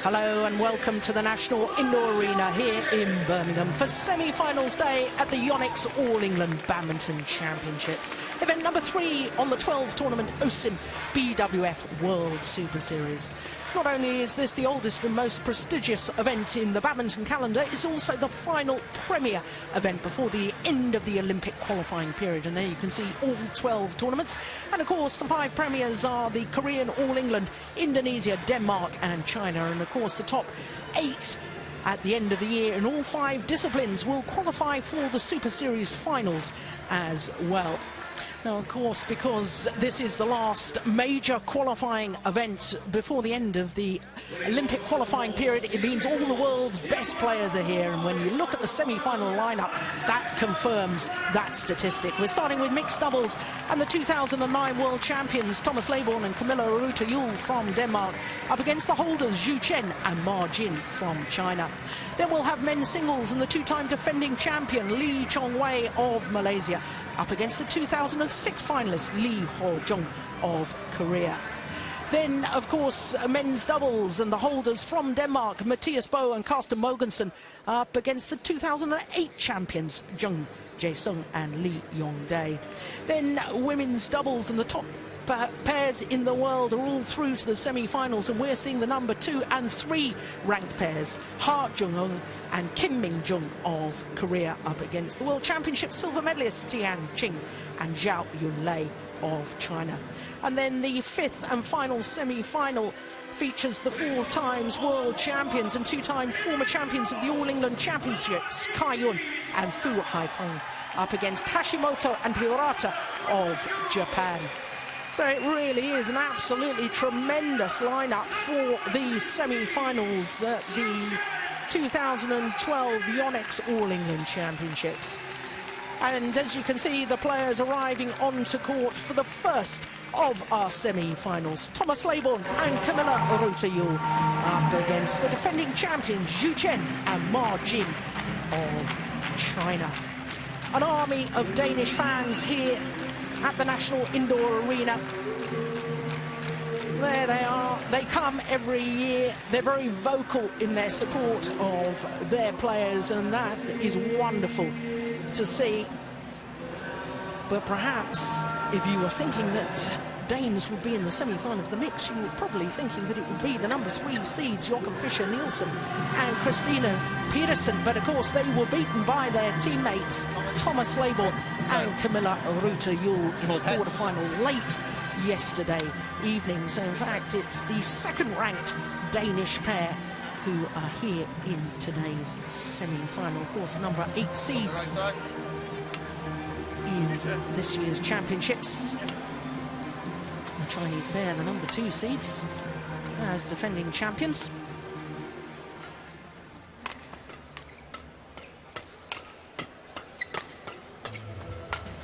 Hello and welcome to the National Indoor Arena here in Birmingham for semi-finals day at the Yonex All England Badminton Championships. Event number 3 on the 12 tournament OSIM BWF World Superseries. Not only is this the oldest and most prestigious event in the badminton calendar, it's also the final premier event before the end of the Olympic qualifying period. And there you can see all 12 tournaments. And of course, the 5 premiers are the Korean All England, Indonesia, Denmark and China. And of course, the top 8 at the end of the year in all 5 disciplines will qualify for the Super Series finals as well. Now, of course, because this is the last major qualifying event before the end of the Olympic qualifying period, it means all the world's best players are here. And when you look at the semi-final lineup, that confirms that statistic. We're starting with mixed doubles and the 2009 world champions Thomas Laybourn and Kamilla Juhl from Denmark up against the holders Chen and Ma Jin from China. Then we'll have men's singles and the 2-time defending champion Lee Chong-wei of Malaysia up against the 2006 finalist Lee Ho-jung of Korea. Then, of course, men's doubles and the holders from Denmark, Mathias Bo and Carsten Mogensen, up against the 2008 champions Jung Jae-sung and Lee Yong-dae. Then women's doubles and the top pairs in the world are all through to the semi-finals, and we're seeing the number 2 and 3 ranked pairs, Ha Jung-eun and Kim Min-jung of Korea up against the World Championship silver medalist Tian Qing and Zhao Yunlei of China. And then the 5th and final semi-final features the 4 times world champions and 2-time former champions of the All England Championships, Kai Yun and Fu Haifeng, up against Hashimoto and Hirata of Japan. So it really is an absolutely tremendous lineup for these semi-finals at the 2012 Yonex All England Championships. And as you can see, the players arriving onto court for the first of our semi-finals. Thomas Laybourn and Kamilla Juhl up against the defending champions Zhu Chen and Ma Jin of China. An army of Danish fans here at the National Indoor Arena. There they are. They come every year. They're very vocal in their support of their players, and that is wonderful to see. But perhaps if you were thinking that Danes would be in the semi-final of the mix, you were probably thinking that it would be the number 3 seeds Joachim Fischer-Nielsen and Christina Pedersen. But of course they were beaten by their teammates Thomas Laybourn and Kamilla Juhl in the quarter-final late yesterday evening. So in fact it's the 2nd-ranked Danish pair who are here in today's semi-final. Of course, number 8 seeds in this year's championships. The Chinese pair, the number 2 seeds, as defending champions.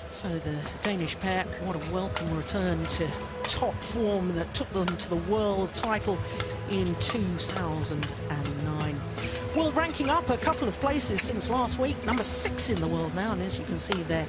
So the Danish pair, what a welcome return to top form that took them to the world title in 2009. World ranking up a couple of places since last week, number 6 in the world now, and as you can see their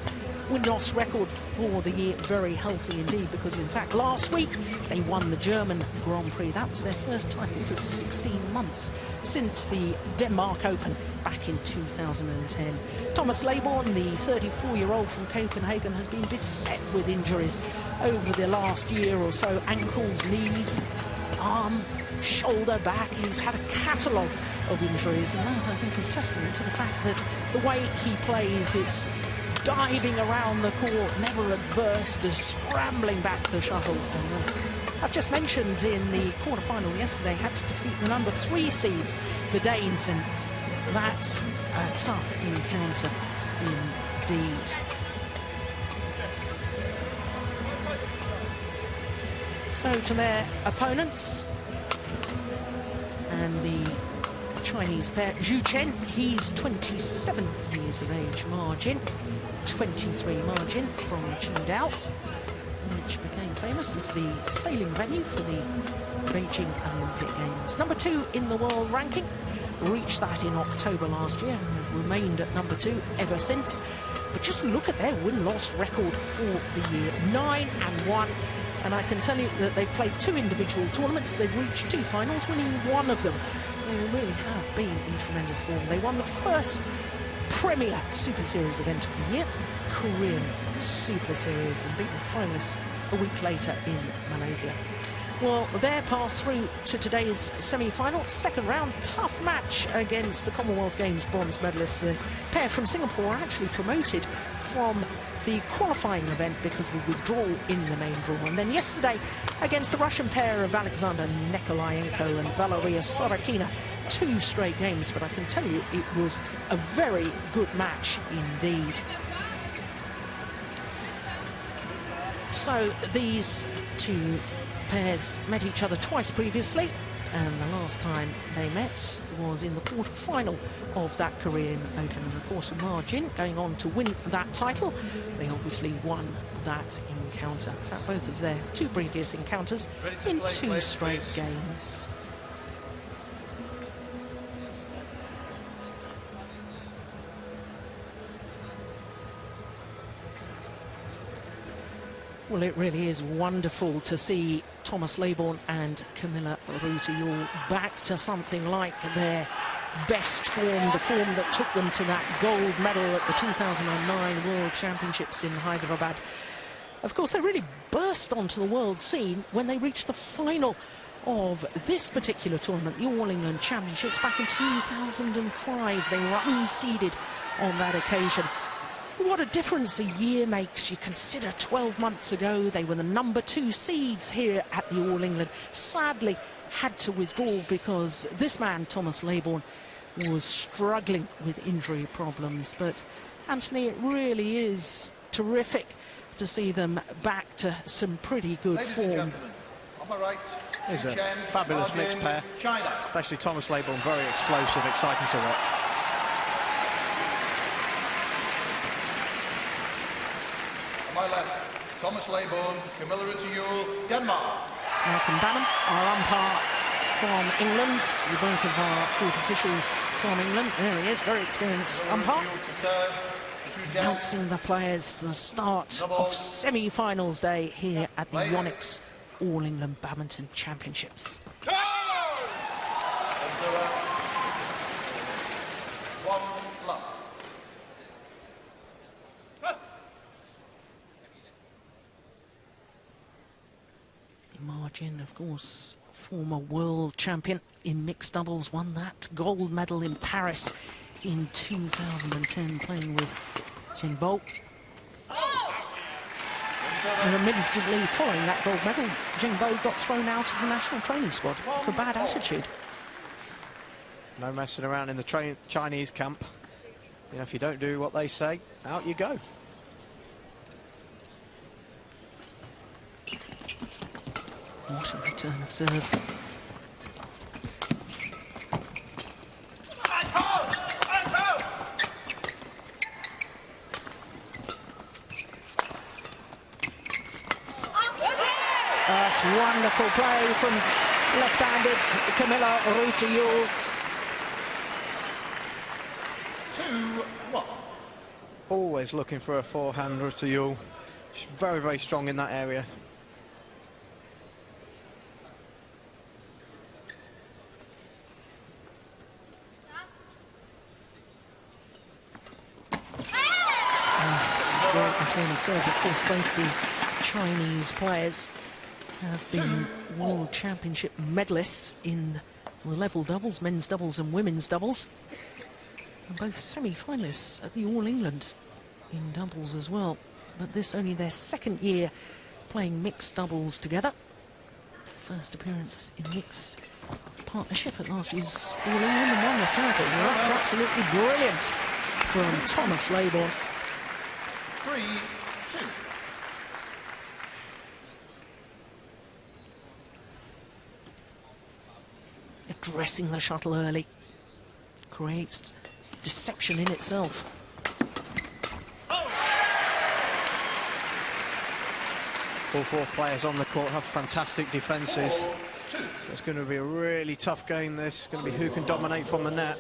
win-loss record for the year very healthy indeed, because in fact last week they won the German Grand Prix. That was their first title for 16 months since the Denmark Open back in 2010. Thomas Laybourn, the 34-year-old from Copenhagen, has been beset with injuries over the last year or so. Ankles, knees, arm, shoulder, back. He's had a catalogue of injuries, and that I think is testament to the fact that the way he plays, it's diving around the court, never adverse to scrambling back the shuttle. And as I've just mentioned, in the quarter-final yesterday, had to defeat the number 3 seeds, the Danes, and that's a tough encounter indeed. So to their opponents, and the Chinese pair, Zhu Chen, he's 27 years of age, Ma Jin, 23. Ma Jin from Qingdao, which became famous as the sailing venue for the Beijing Olympic Games. Number 2 in the world ranking, reached that in October last year, and have remained at number 2 ever since. But just look at their win-loss record for the year, 9-1 And I can tell you that they've played 2 individual tournaments. They've reached 2 finals, winning 1 of them. So they really have been in tremendous form. They won the first premier Super Series event of the year, Korean Super Series, and beat the finalists a week later in Malaysia. Well, their path through to today's semi-final, second round, tough match against the Commonwealth Games bronze medalists. The pair from Singapore are actually promoted from the qualifying event because of a withdrawal in the main draw. And then yesterday, against the Russian pair of Alexander Nikolayenko and Valeria Sorokina, 2 straight games. But I can tell you, it was a very good match indeed. So these 2 pairs met each other twice previously, and the last time they met was in the quarter-final of that Korean Open, and of course margin going on to win that title. They obviously won that encounter. In fact, both of their 2 previous encounters in 2 straight games. Well, it really is wonderful to see Thomas Laybourn and Kamilla Juhl back to something like their best form, the form that took them to that gold medal at the 2009 World Championships in Hyderabad. Of course, they really burst onto the world scene when they reached the final of this particular tournament, the All England Championships, back in 2005. They were unseeded on that occasion. What a difference a year makes. You consider 12 months ago, they were the number 2 seeds here at the All England. Sadly, had to withdraw because this man, Thomas Laybourn, was struggling with injury problems. But, Anthony, it really is terrific to see them back to some pretty good form. On my right, He's a Chen, fabulous mixed pair, China. Especially Thomas Laybourn, very explosive, exciting to watch. On my left, Thomas Laybourn, Kamilla Juhl, Denmark. Malcolm Banham, our umpire from England. Both of our court officials from England. There he is, very experienced umpire. Announcing the players for the start of semi-finals day here at the Yonex All England Badminton Championships. One love. Margin, of course, former world champion in mixed doubles, won that gold medal in Paris in 2010, playing with Chen. And immediately following that gold medal, Chen got thrown out of the national training squad for bad attitude. No messing around in the Chinese camp. You know, if you don't do what they say, out you go. What a return of serve. That's wonderful play from left-handed Kamilla Juhl. 2-1. Always looking for a forehand, Juhl. She's very, very strong in that area. Return of serve. Of course, both the Chinese players have been World Championship medalists in the level doubles, men's doubles and women's doubles. And both semi-finalists at the All England in doubles as well. But this only their 2nd year playing mixed doubles together. First appearance in mixed partnership at last year's All England and won the title. Well, that's absolutely brilliant from Thomas Laybourn. 3-2. Addressing the shuttle early creates deception in itself. All 4 players on the court have fantastic defences. It's going to be a really tough game, this. It's going to be who can dominate from the net.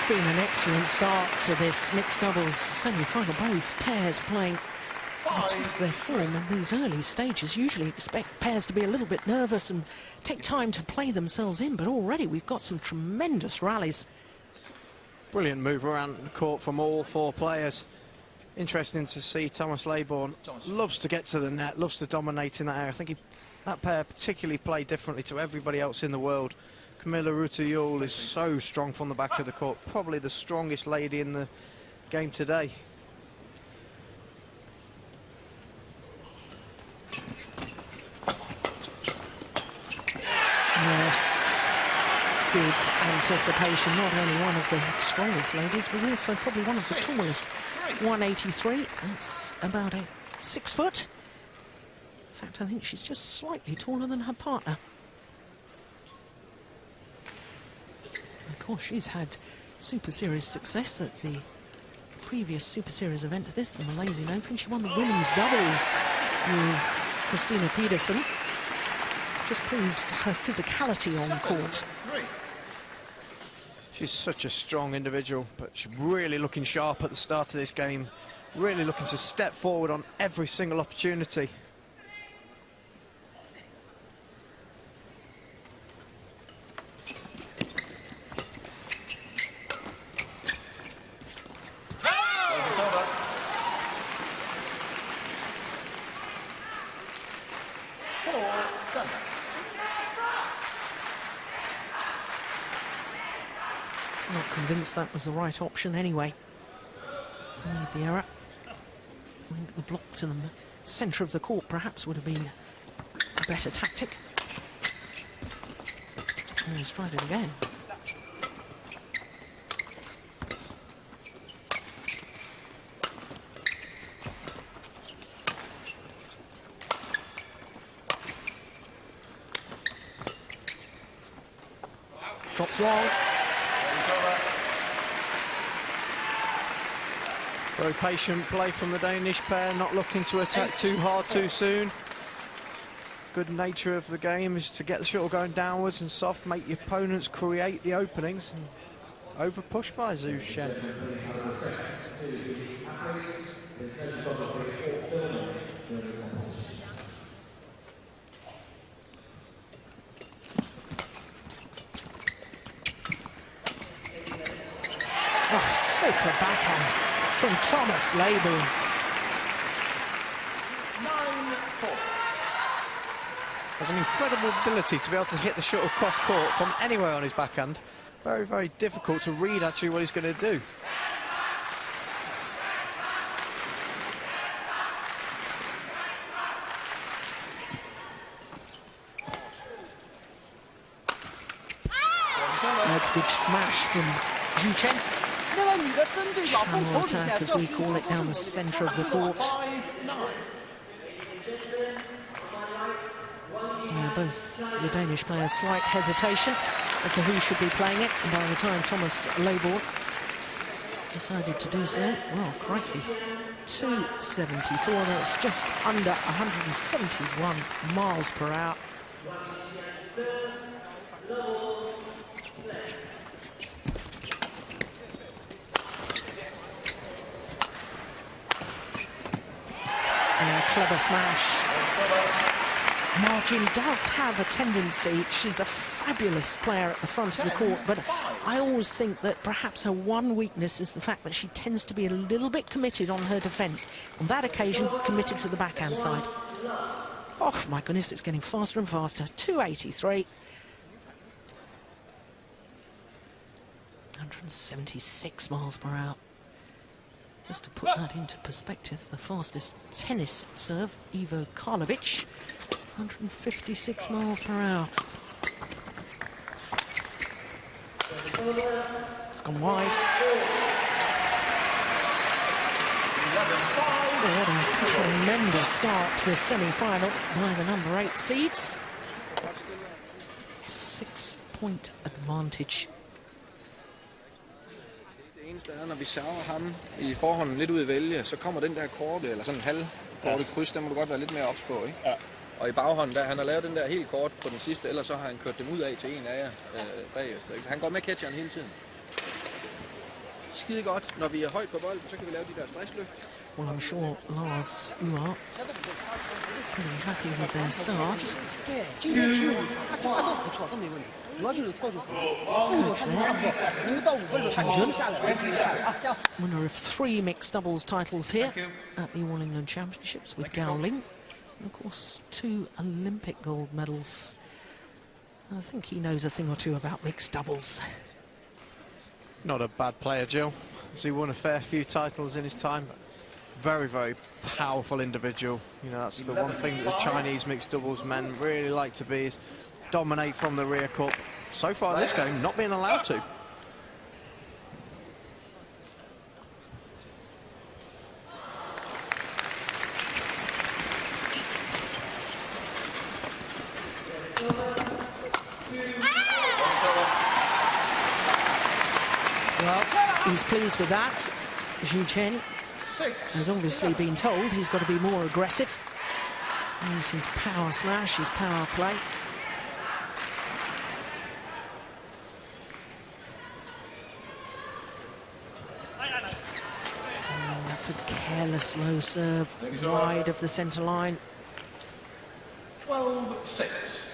It's been an excellent start to this mixed doubles semi-final. Both pairs playing at the top of their form in these early stages. Usually expect pairs to be a little bit nervous and take time to play themselves in, but already we've got some tremendous rallies. Brilliant move around the court from all four players. Interesting to see Thomas Laybourn loves to get to the net, loves to dominate in that area. I think that pair particularly play differently to everybody else in the world. Kamilla Juhl is so strong from the back of the court, probably the strongest lady in the game today. Yes, good anticipation. Not only one of the strongest ladies, but also probably one of the tallest. 183, that's about a 6 foot. In fact, I think she's just slightly taller than her partner. Of course, she's had Super Series success at the previous Super Series event of this, the Malaysian Open. She won the women's doubles with Christina Pedersen. Just proves her physicality on court. She's such a strong individual, but she's really looking sharp at the start of this game. Really looking to step forward on every single opportunity. Not convinced that was the right option anyway. Made the error. I think the block to the centre of the court perhaps would have been a better tactic. And he's tried it again. Drops long. Very patient play from the Danish pair, not looking to attack too hard too soon. Good nature of the game is to get the shuttle going downwards and soft, make your opponents create the openings. And over push by Chen. Oh, super backhand from Thomas Laybourn. 9-4. Has an incredible ability to be able to hit the shuttle cross court from anywhere on his backhand. Very, very difficult to read actually what he's going to do. That's a good smash from Chen. Channel attack, as we call it, down the centre of the court. Both the Danish players, slight hesitation as to who should be playing it, and by the time Thomas Laybourn decided to do so, well, crikey, 274, that's just under 171 miles per hour. Clever smash. Margin does have a tendency, she's a fabulous player at the front of the court, but I always think that perhaps her one weakness is the fact that she tends to be a little bit committed on her defence. On that occasion, committed to the backhand side. Oh my goodness, it's getting faster and faster. 283. 176 miles per hour. Just to put that into perspective, the fastest tennis serve, Ivo Karlovic, 156 miles per hour. It's gone wide. What a tremendous start to this semi-final by the number 8 seeds. 6-point advantage. Det eneste er, når vi server ham i forhånden lidt ud i vælge, så kommer den der korte, eller sådan en halvkorte kryds, den må du godt være lidt mere ops på, ikke? Ja. Og i baghånden, der han har lavet den der helt kort på den sidste, ellers så har han kørt dem ud af til en af jer bagefter. Ikke? Han går med catcheren hele tiden. skide godt. Når vi er højt på bolden, så kan vi lave de der stressløft. Well, I'm sure Lars Uart pretty happy with their start. Winner of 3 mixed doubles titles here at the All England Championships with Gao Ling. And of course, 2 Olympic gold medals. I think he knows a thing or two about mixed doubles. Not a bad player, Jill. He won a fair few titles in his time. Very, very powerful individual. You know, that's the one thing that the Chinese mixed doubles men really like to be, is dominate from the rear cup. So far this game, not being allowed to. Well, he's pleased with that. Chen has obviously been told he's got to be more aggressive. There's his power smash, his power play. That's a careless low serve, wide of the centre line. 12-6.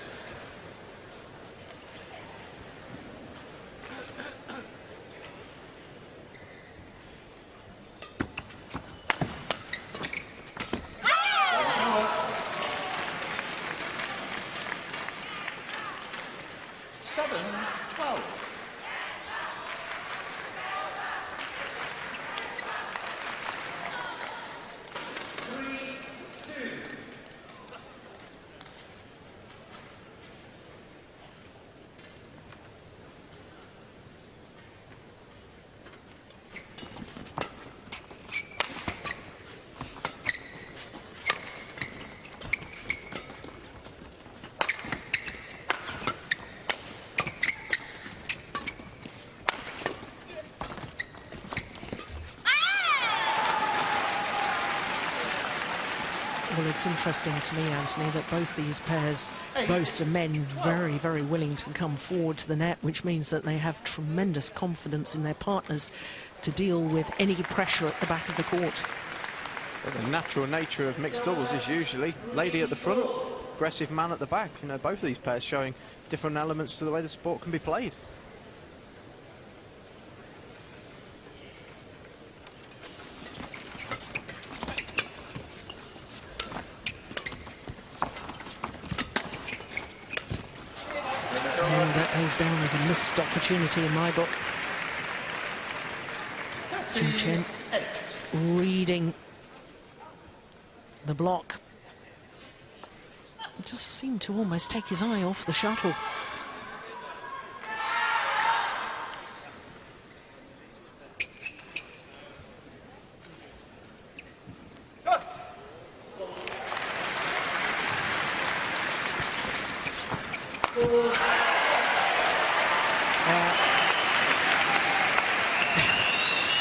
Well, it's interesting to me, Anthony, that both these pairs, both the men, very, very willing to come forward to the net, which means that they have tremendous confidence in their partners to deal with any pressure at the back of the court. Well, the natural nature of mixed doubles is usually lady at the front, aggressive man at the back. You know, both of these pairs showing different elements to the way the sport can be played. That goes down as a missed opportunity in my book. Chen reading the block. Just seemed to almost take his eye off the shuttle.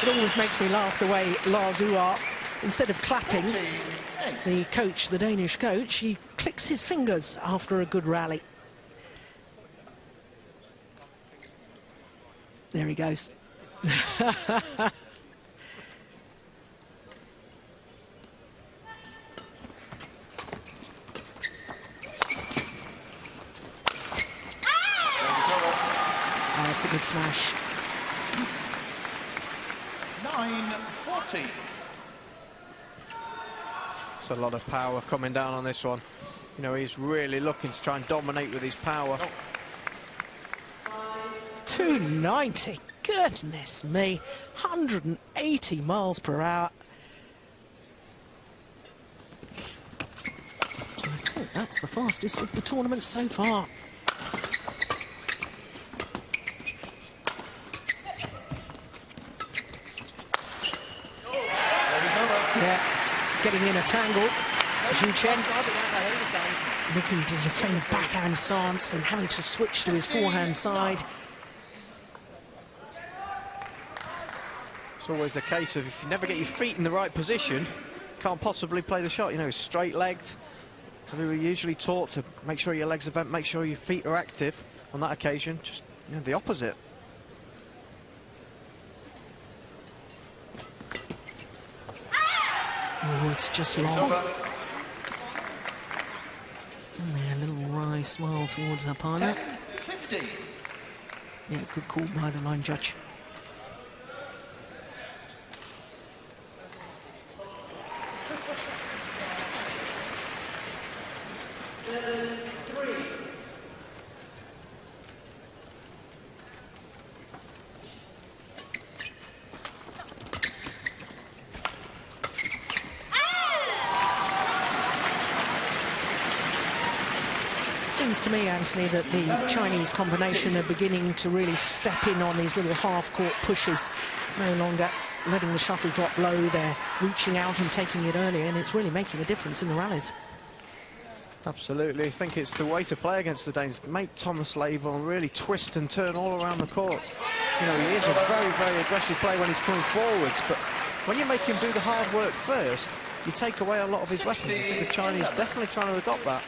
It always makes me laugh the way Lars Uart, instead of clapping, the coach, the Danish coach, he clicks his fingers after a good rally. There he goes. That's a good smash. 9-40. It's a lot of power coming down on this one. You know, he's really looking to try and dominate with his power. 290, goodness me, 180 miles per hour. I think that's the fastest of the tournament so far. Yeah, getting in a tangle. Chen looking to defend backhand stance and having to switch to his forehand side. It's always a case of if you never get your feet in the right position, can't possibly play the shot. You know, straight-legged. We were usually taught to make sure your legs are bent, make sure your feet are active. On that occasion, just, you know, the opposite. Oh, it's just long. Yeah, a little wry smile towards her partner. 10-15. Yeah, good call by the line judge. Seems to me, Anthony, that the Chinese combination are beginning to really step in on these little half-court pushes, no longer letting the shuttle drop low. They're reaching out and taking it early, and it's really making a difference in the rallies. Absolutely. I think it's the way to play against the Danes. Make Thomas Laybourn really twist and turn all around the court. You know, he is a very, very aggressive player when he's coming forwards, but when you make him do the hard work first, you take away a lot of his weapons. I think the Chinese definitely trying to adopt that.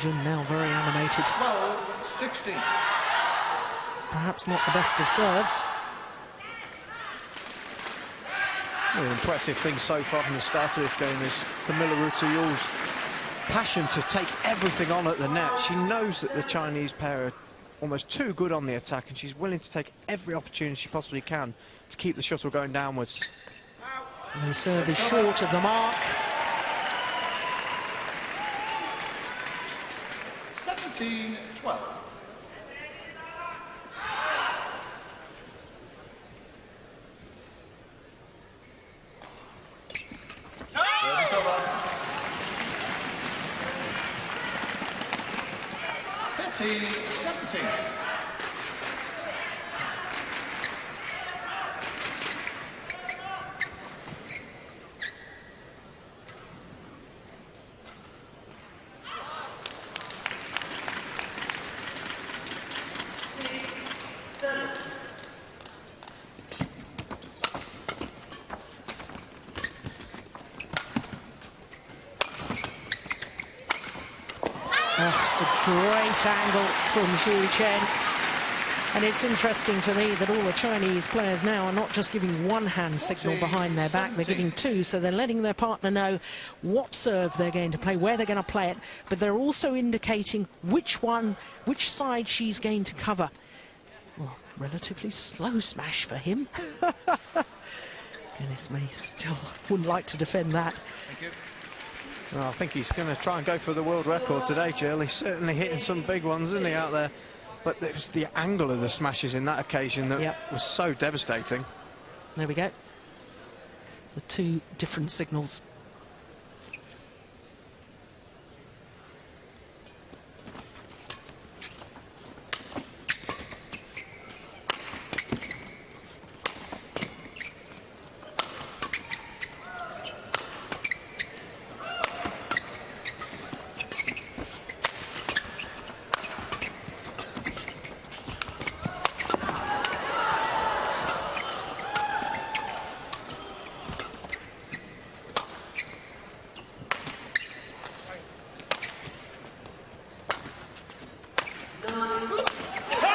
Chen now very animated. 12-16. Perhaps not the best of serves. Well, the impressive thing so far from the start of this game is Kamilla Juhl's passion to take everything on at the net. She knows that the Chinese pair are almost too good on the attack, and she's willing to take every opportunity she possibly can to keep the shuttle going downwards. And the serve is short of the mark. 17-12. Service over. 13-17. It's a great angle from Chen. And it's interesting to me that all the Chinese players now are not just giving one hand signal behind their back, they're giving two, so they're letting their partner know what serve they're going to play, where they're going to play it, but they're also indicating which side she's going to cover. Well, relatively slow smash for him. Goodness me, still wouldn't like to defend that. Thank you. Well, I think he's going to try and go for the world record today, Jill. He's certainly hitting some big ones, isn't he, out there? But it was the angle of the smashes in that occasion that was so devastating. There we go. The two different signals.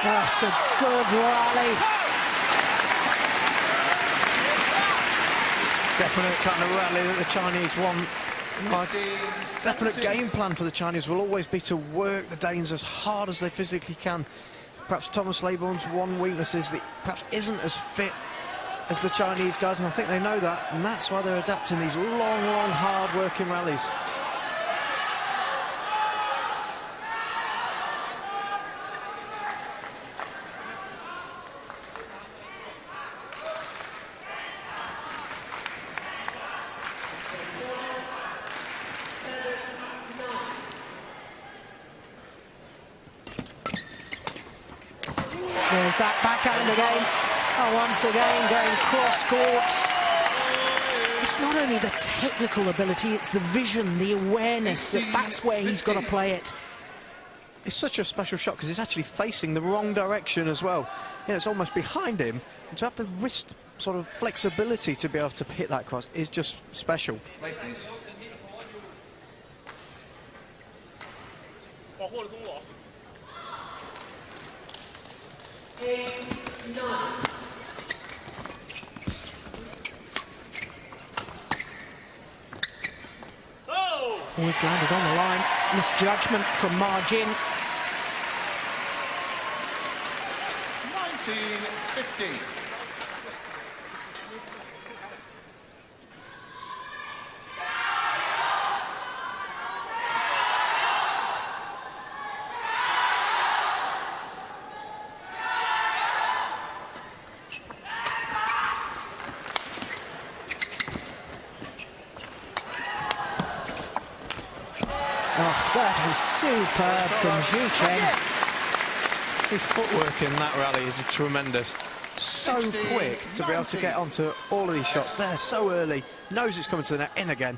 That's a good rally. Definite kind of rally that the Chinese want. Definite game plan for the Chinese will always be to work the Danes as hard as they physically can. Perhaps Thomas Laybourn's one weakness is that perhaps isn't as fit as the Chinese guys, and I think they know that, and that's why they're adapting these long, hard-working rallies. There's that backhand again. Oh, once again going cross-court. It's not only the technical ability, it's the vision, the awareness, that's where he's got to play it. it's such a special shot because it's actually facing the wrong direction as well. Yeah, it's almost behind him. And to have the wrist sort of flexibility to be able to hit that cross is just special. Play, please. Always landed on the line. Misjudgment from Margin. 19-15. Oh, that is superb from Zhu Chen. His footwork in that rally is tremendous. So quick to be able to get onto all of these shots there so early. Knows it's coming to the net, in again.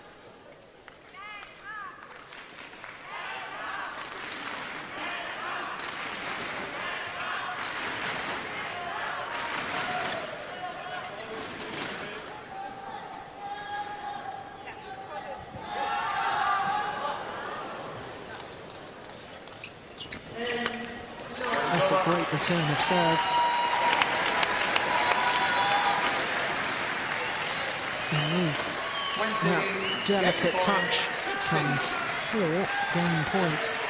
That's a great return of serve. That delicate touch comes 4 game points.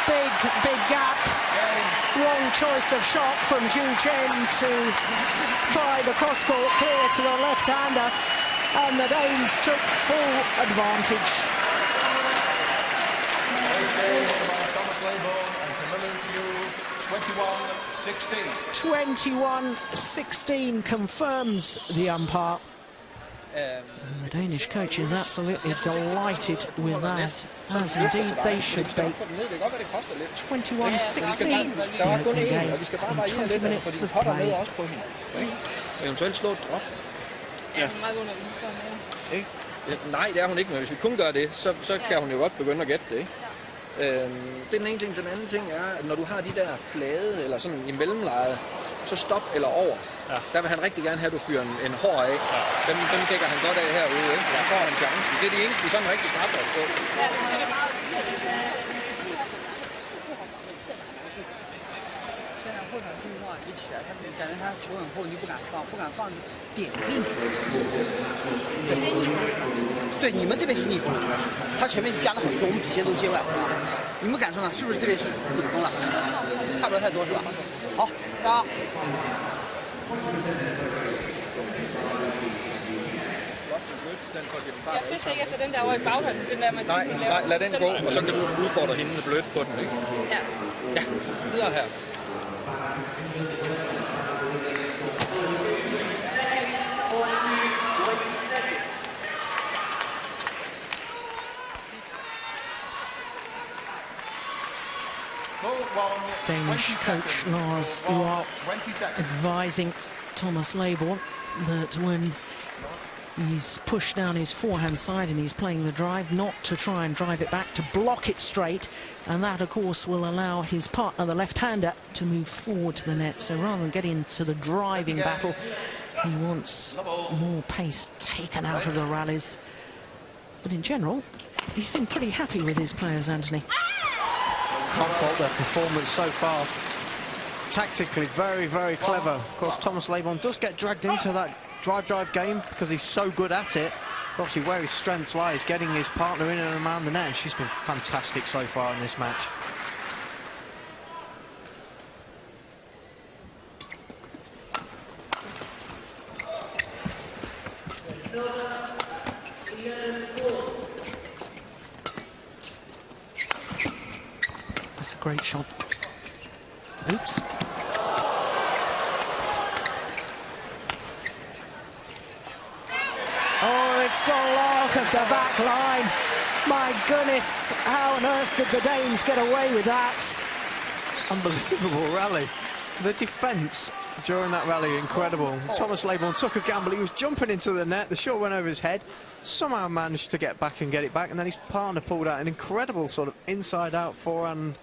Big gap. Wrong choice of shot from Zhu Chen to try the cross-court clear to the left-hander, and the Danes took full advantage. First game by Thomas Laybourn and Kamilla Juhl, 21-16. 21-16 confirms the umpire. And the Danish coach is absolutely delighted with that, as indeed they should be. 21-16 in 20 minutes of play. Eventuelt slå et drop. Ja. Nej, det er hun ikke, men hvis vi kun gør det, så kan hun jo godt begynde at gætte det. Ikke? Det er den ene ting. Den anden ting er, at når du har de der flade, eller sådan i mellemlejet, så stop eller over. Ja. Der vil han rigtig gerne have, at du fyrer en hård af. Ja. Dem dækker han godt af herude. Ikke? Der får han chancen. Det er det eneste, vi sådan rigtig straffer os på. Jeg fisker ikke efter den der over i baghånden, den der med Nej, lad den gå, og så kan du udfordre hende med blødt på den, ikke? Ja. Ja, videre her. Danish coach Lars Juhl advising Thomas Laybourn that when he's pushed down his forehand side and he's playing the drive, not to try and drive it back, to block it straight, and that of course will allow his partner, the left-hander, to move forward to the net. So rather than get into the driving battle, he wants more pace taken out of the rallies. But in general, he seemed pretty happy with his players, Anthony. Can't fault their performance so far. Tactically, very, very clever. Of course, Thomas Laybourn does get dragged into that drive game because he's so good at it. But obviously, where his strengths lie is getting his partner in and around the net, and she's been fantastic so far in this match. That's a great shot. Oops. Oh, it's gone long of the back line. My goodness, how on earth did the Danes get away with that? Unbelievable rally. The defence during that rally, incredible. Thomas Laybourn took a gamble. He was jumping into the net. The shot went over his head. Somehow managed to get back and get it back. And then his partner pulled out an incredible sort of inside-out forehand.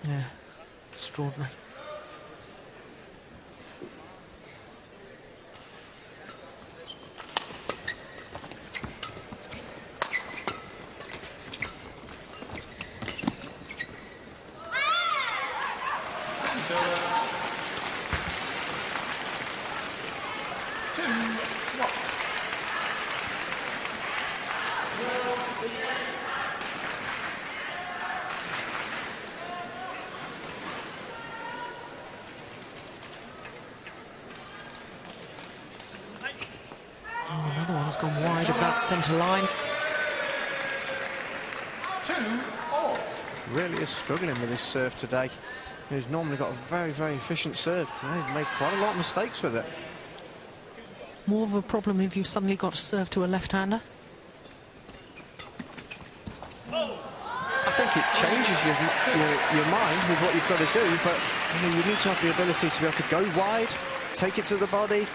Yeah, extraordinary. Another one's gone wide of that centre line. 2-all. Really is struggling with his serve today. He's normally got a very, very efficient serve. Today he's made quite a lot of mistakes with it. More of a problem if you've suddenly got to serve to a left-hander. I think it changes your mind with what you've got to do, but you know, you need to have the ability to be able to go wide, take it to the body,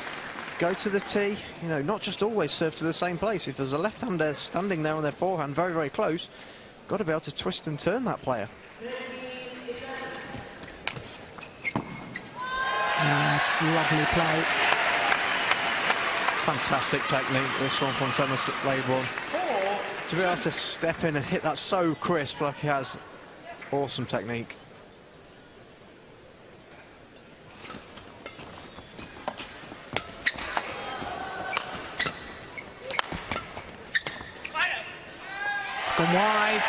go to the tee, you know, not just always serve to the same place. If there's a left-hander standing there on their forehand very, very close, got to be able to twist and turn that player. That's lovely play. Fantastic technique, this one from Thomas Laybourn. To be able to step in and hit that so crisp like he has, awesome technique. It's gone wide.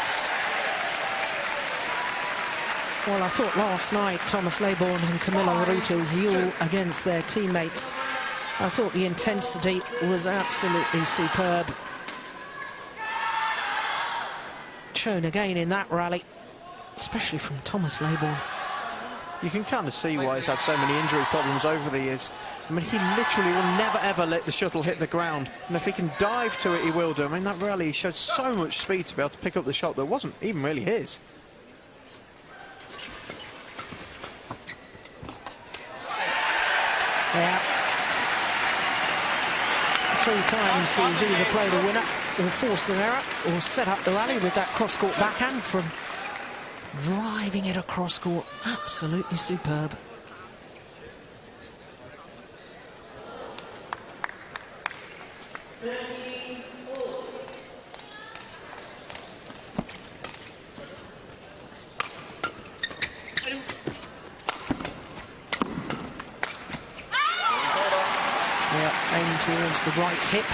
Well, I thought last night Thomas Laybourn and Kamilla Juhl against their teammates. I thought the intensity was absolutely superb. Shown again in that rally, especially from Thomas Laybourn. You can kind of see why he's had so many injury problems over the years. I mean, he literally will never ever let the shuttle hit the ground. And if he can dive to it, he will do. I mean, that rally, he showed so much speed to be able to pick up the shot that wasn't even really his. Yeah. 3 times he's either played a winner or forced an error or set up the rally with that cross-court backhand from driving it across court. Absolutely superb. Yeah, aim towards the right hip.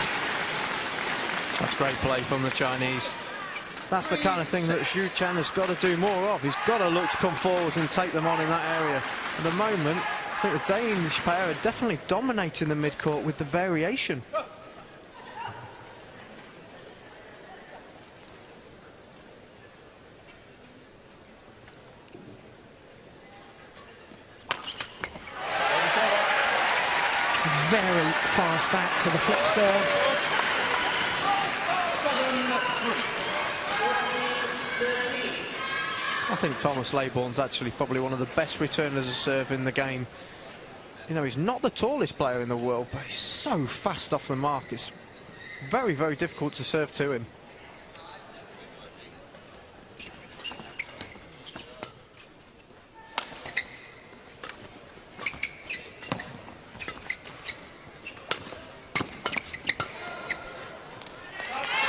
That's great play from the Chinese. That's the kind of thing that Chen has got to do more of. He's got to look to come forwards and take them on in that area. At the moment, I think the Danish pair are definitely dominating the mid-court with the variation. Very fast back to the flip serve. 7-3. I think Thomas Laybourn's actually probably one of the best returners of serve in the game. You know, he's not the tallest player in the world, but he's so fast off the mark. It's very, very difficult to serve to him.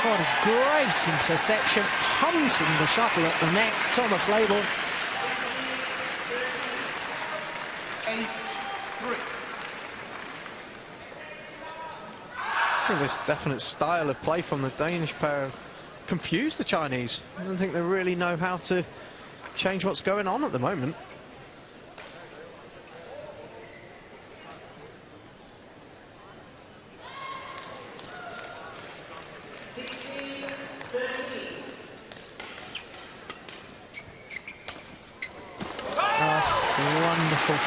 What a great interception, hunting the shuttle at the neck. Thomas Laybourn. 8-3. I think this definite style of play from the Danish pair have confused the Chinese. I don't think they really know how to change what's going on at the moment. Wonderful.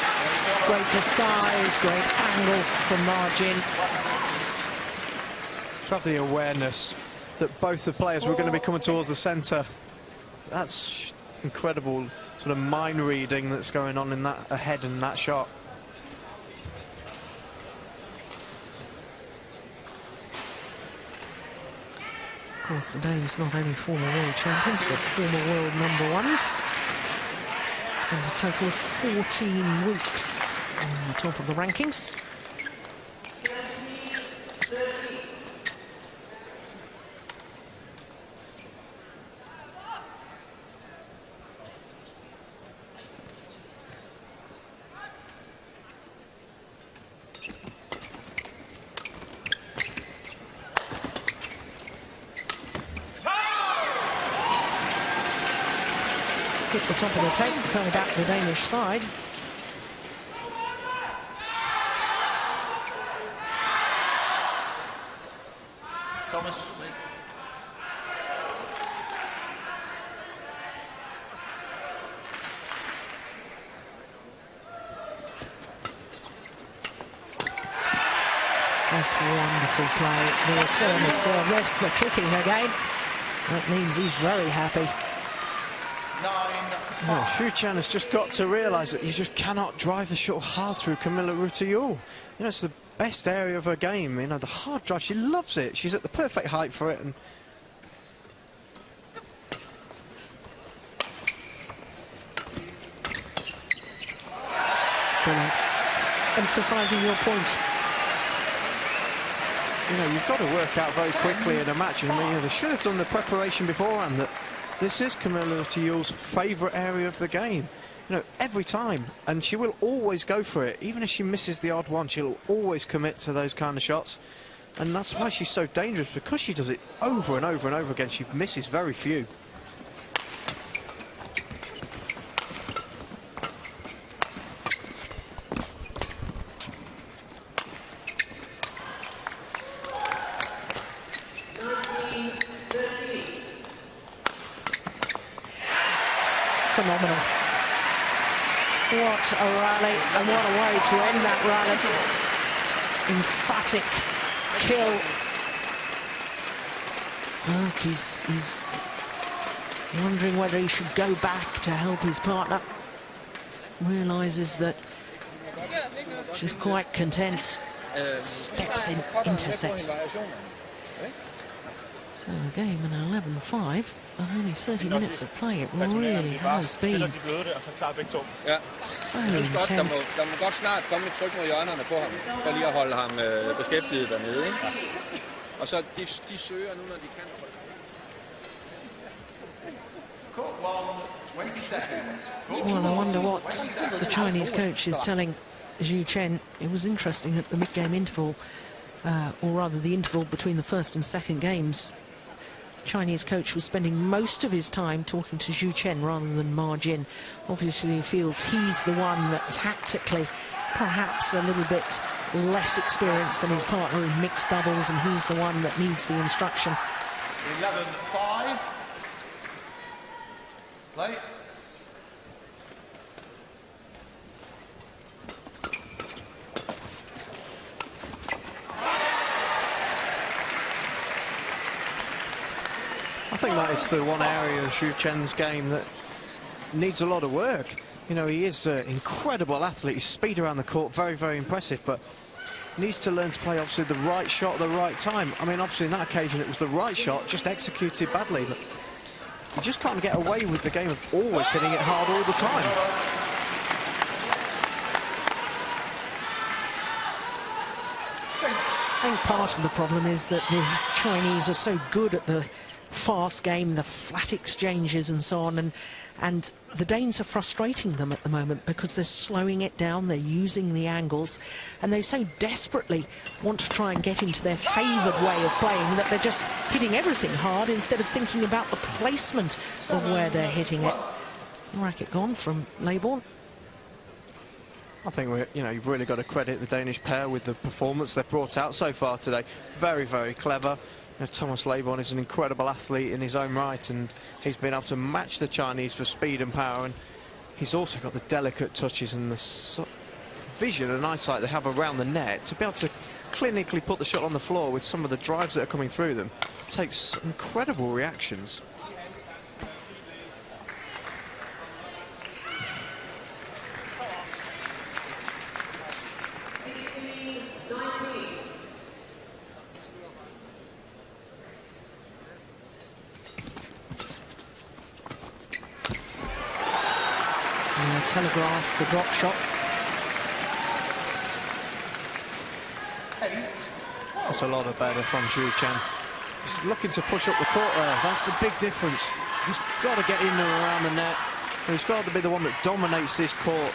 Great disguise, great angle from margin. To have the awareness that both the players were going to be coming towards the centre, that's incredible sort of mind reading that's going on in that ahead in that shot. Of course, the Danes not only former world champions, but former world #1s. Spent a total of 14 weeks on the top of the rankings. Hit the top of the tape, fell back the Danish side. Thomas. That's wonderful play. The return of serve. That's the kicking again. That means he's very happy. 9-5. Well, Chen has just got to realise that you just cannot drive the shot hard through Kamilla Juhl. You know, it's the best area of her game. You know, the hard drive, she loves it. She's at the perfect height for it. And Brilliant. Emphasising your point. you know, you've got to work out very quickly in a match. I mean, you know, they should have done the preparation beforehand. That this is Kamilla Juhl's favourite area of the game. You know, every time, and she will always go for it. Even if she misses the odd one, she'll always commit to those kind of shots. And that's why she's so dangerous, because she does it over and over and over again. She misses very few. Phenomenal. What a rally, and what a way to end that rally. Emphatic kill. Look, he's wondering whether he should go back to help his partner. Realises that she's quite content. Steps in, intercepts. So a game in 11-5, and only 30 minutes of play. It really has been so intense. Der må godt snart komme et tryk mod hjørnerne på ham, for lige at holde ham beskæftiget dernede, ikke? Og så de søger nu, når de kan. Well, I wonder what the Chinese coach is telling Chen. It was interesting at the mid-game interval, or rather the interval between the first and second games. Chinese coach was spending most of his time talking to Chen rather than Ma Jin. Obviously he feels he's the one that tactically perhaps a little bit less experienced than his partner in mixed doubles, and he's the one that needs the instruction. 11-5. Play. I think that is the one area of Chen's game that needs a lot of work. You know, he is an incredible athlete. His speed around the court, very, very impressive, but needs to learn to play, obviously, the right shot at the right time. I mean, obviously, in that occasion, it was the right shot, just executed badly, but you just can't get away with the game of always hitting it hard all the time. I think part of the problem is that the Chinese are so good at the fast game, the flat exchanges and so on, and the Danes are frustrating them at the moment because they're slowing it down, they're using the angles, and they so desperately want to try and get into their favoured way of playing that they're just hitting everything hard instead of thinking about the placement of where they're hitting it. Racket gone from Laybourn. I think you've really got to credit the Danish pair with the performance they've brought out so far today. Very, very clever. You know, Thomas Laybourn is an incredible athlete in his own right, and he's been able to match the Chinese for speed and power, and he's also got the delicate touches and the vision and eyesight they have around the net to be able to clinically put the shot on the floor with some of the drives that are coming through them. It takes incredible reactions. telegraph the drop shot. That's a lot of better from Chen. He's looking to push up the court there. That's the big difference. He's got to get in and around the net. And he's got to be the one that dominates this court.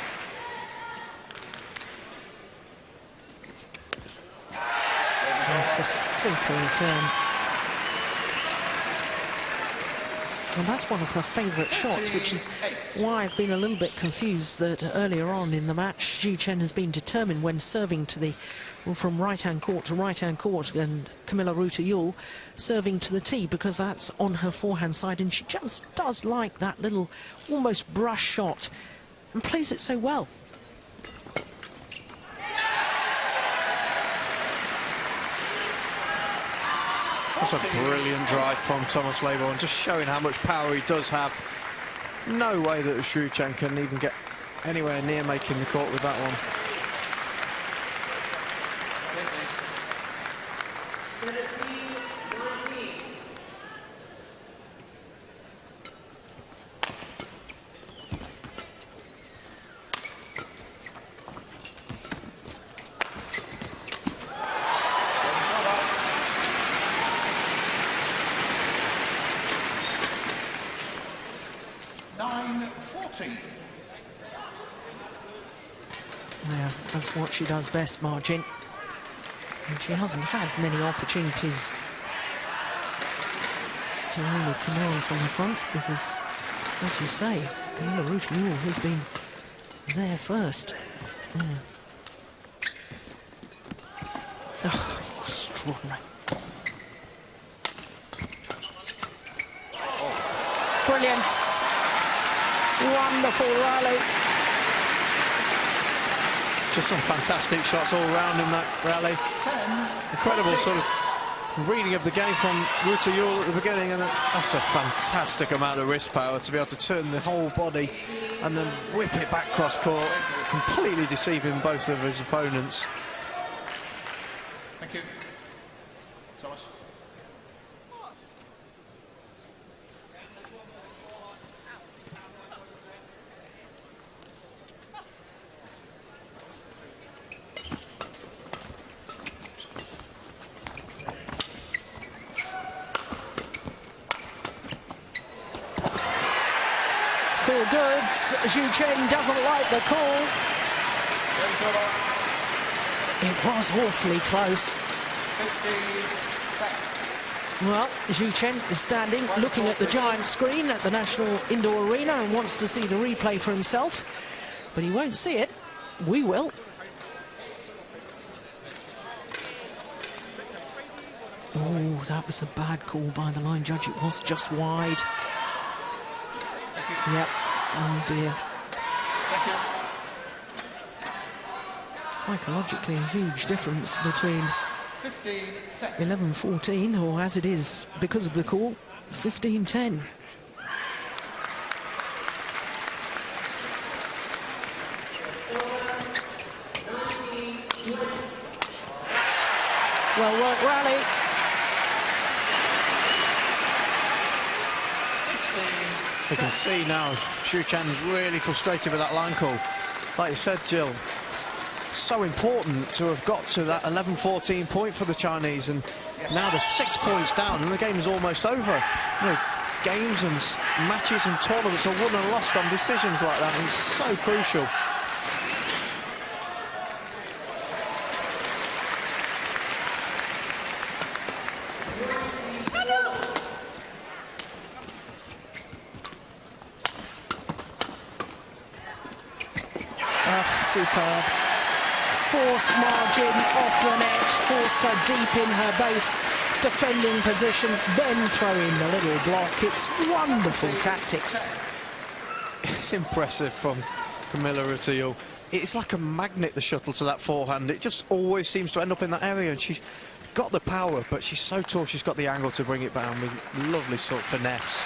It's a super return. And that's one of her favourite shots, which is why I've been a little bit confused that earlier on in the match, Chen has been determined when serving to the from right-hand court to right-hand court, and K.Rytter Juhl serving to the tee, because that's on her forehand side, and she just does like that little almost brush shot and plays it so well. That's a brilliant drive from Laybourn, just showing how much power he does have. No way that Chen can even get anywhere near making the court with that one. Yeah, that's what she does best, Margin. And she hasn't had many opportunities to really command from the front, because, as you say, K.Rytter Juhl has been there first. Yeah. Oh, extraordinary. Brilliance. Wonderful rally. Just some fantastic shots all round in that rally. Incredible sort of reading of the game from Juhl at the beginning, and that's a fantastic amount of wrist power to be able to turn the whole body and then whip it back cross court, completely deceiving both of his opponents. Thank you. Thomas. Call goods. Chen doesn't like the call. It was awfully close. 15 seconds. Well, Chen is standing, looking at the giant screen at the National Indoor Arena, and wants to see the replay for himself. But he won't see it. We will. Oh, that was a bad call by the line judge. It was just wide. Yep. Oh dear. Psychologically, a huge difference between 11-14, or as it is because of the call, 15-10. Well worked rally. You can see now Chen's really frustrated with that line call. Like you said, Jill, so important to have got to that 11-14 point for the Chinese, and now they're 6 points down and the game is almost over. You know, games and matches and tournaments are won and lost on decisions like that, and it's so crucial. Superb. Force Margin off the net, force her deep in her base defending position, then throw in the little block. It's wonderful tactics. It's impressive from K.Rytter Juhl. It's like a magnet, the shuttle to that forehand. It just always seems to end up in that area, and she's got the power, but she's so tall, she's got the angle to bring it down with lovely sort of finesse.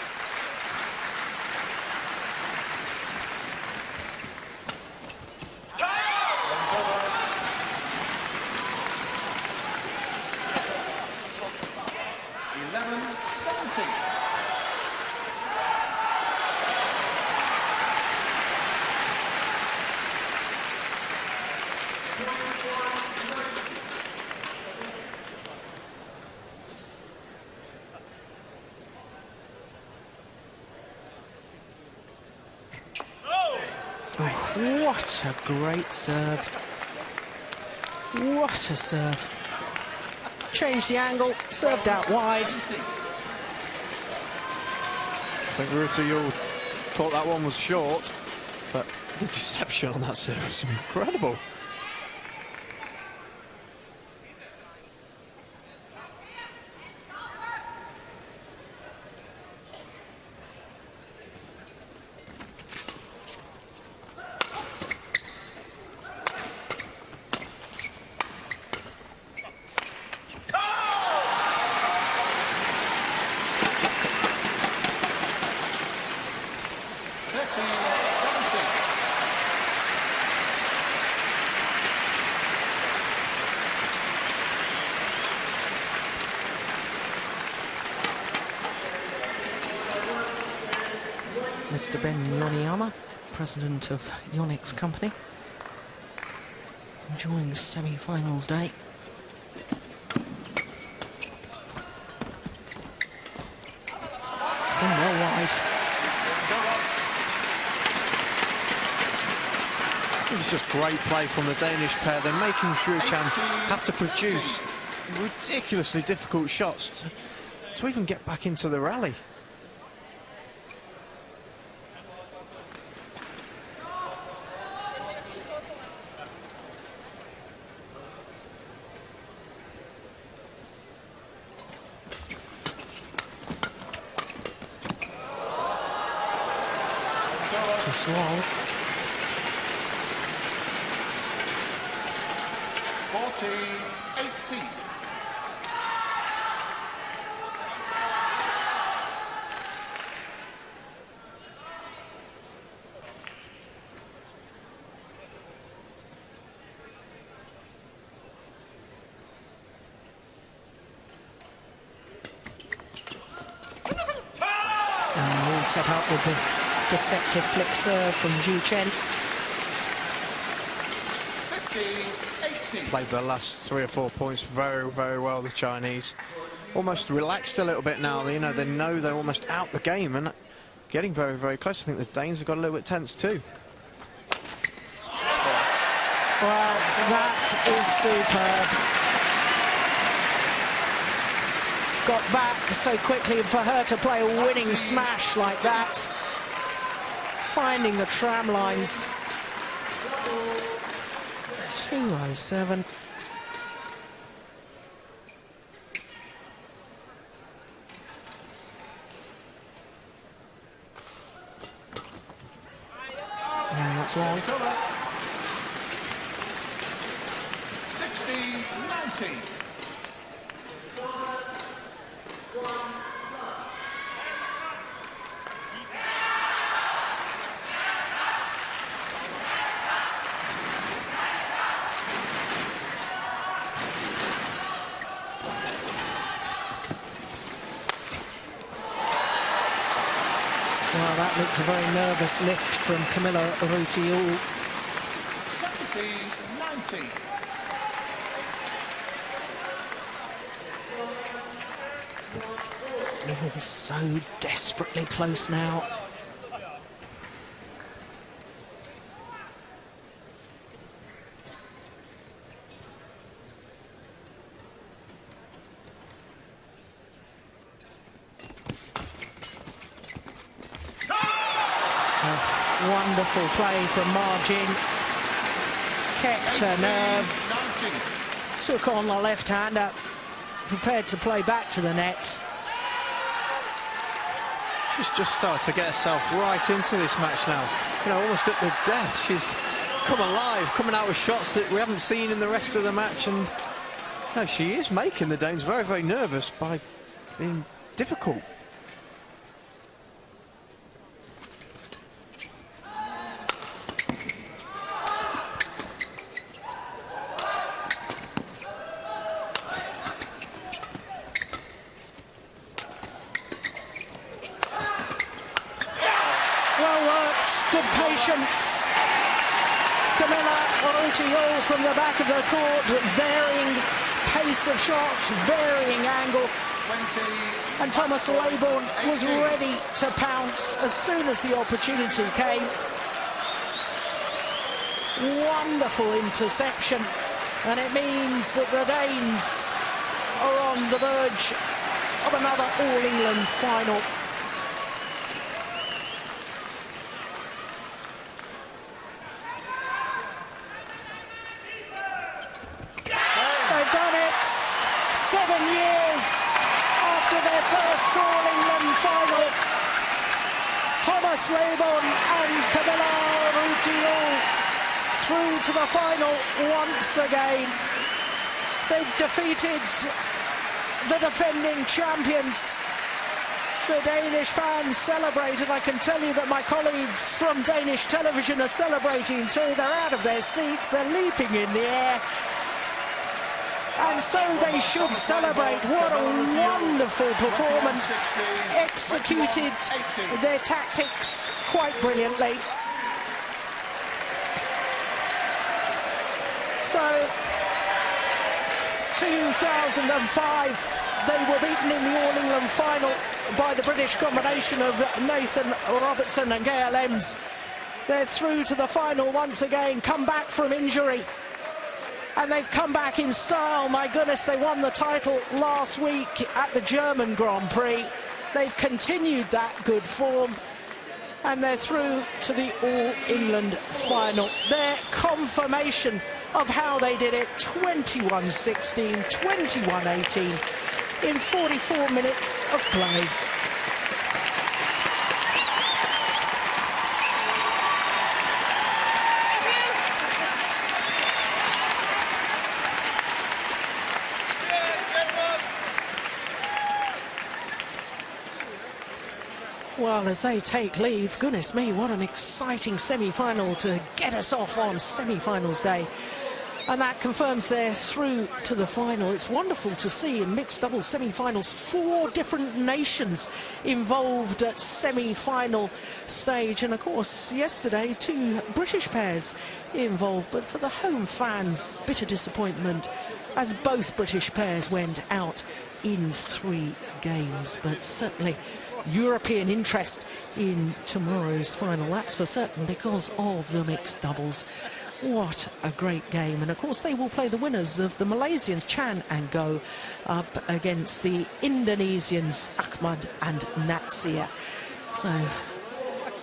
what a great serve. What a serve. Changed the angle, served out wide. I think K.Rytter thought that one was short, but the deception on that serve was incredible. Mr. Ben Yoniyama, president of Yonex company, enjoying semi-finals day. It's been well wide. It's just great play from the Danish pair. They're making Chen have to produce ridiculously difficult shots to even get back into the rally. Just long. 40-18. And all set up with the deceptive flick serve from Chen. 50-18. Played the last 3 or 4 points very, very well, the Chinese. Almost relaxed a little bit now. You know, they know they're almost out the game and getting very, very close. I think the Danes have got a little bit tense too. Well, that is superb. Got back so quickly for her to play a winning smash like that. Finding the tram lines. 207. Yeah, that's long. 16-19. Well, that looked a very nervous lift from Kamilla. 17-19. Oh, so desperately close now. Wonderful play from Margin. Kept her nerve. 19. Took on the left-hander. Prepared to play back to the net. She's just started to get herself right into this match now. You know, almost at the death. She's come alive, coming out with shots that we haven't seen in the rest of the match. And no, she is making the Danes very, very nervous by being difficult. Good patience. Kamilla Juhl from the back of the court, varying pace of shot, varying angle. 20. And T.Laybourn was ready to pounce as soon as the opportunity came. Wonderful interception, and it means that the Danes are on the verge of another All-England final. They've done it 7 years after their first All-England final. T.Laybourn and Kamilla through to the final once again. They've defeated the defending champions. The Danish fans celebrate, and I can tell you that my colleagues from Danish television are celebrating too. They're out of their seats, they're leaping in the air. And so they should celebrate. What a wonderful performance. Executed their tactics quite brilliantly. So, 2005, they were beaten in the All-England final by the British combination of Nathan Robertson and Gail Ems. They're through to the final once again, come back from injury. And they've come back in style. My goodness, they won the title last week at the German Grand Prix. They've continued that good form, and they're through to the All-England final. Their confirmation of how they did it, 21-16, 21-18, in 44 minutes of play. Well, as they take leave, goodness me, what an exciting semi-final to get us off on semi-finals day. And that confirms they're through to the final. It's wonderful to see in mixed doubles semi-finals 4 different nations involved at semi-final stage. And of course, yesterday, 2 British pairs involved. But for the home fans, bitter disappointment as both British pairs went out in 3 games. But certainly European interest in tomorrow's final, that's for certain, because of the mixed doubles. What a great game. And of course they will play the winners of the Malaysians Chen and Go up against the Indonesians Ahmad and Natsir. So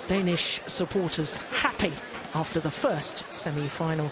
Danish supporters happy after the first semi-final.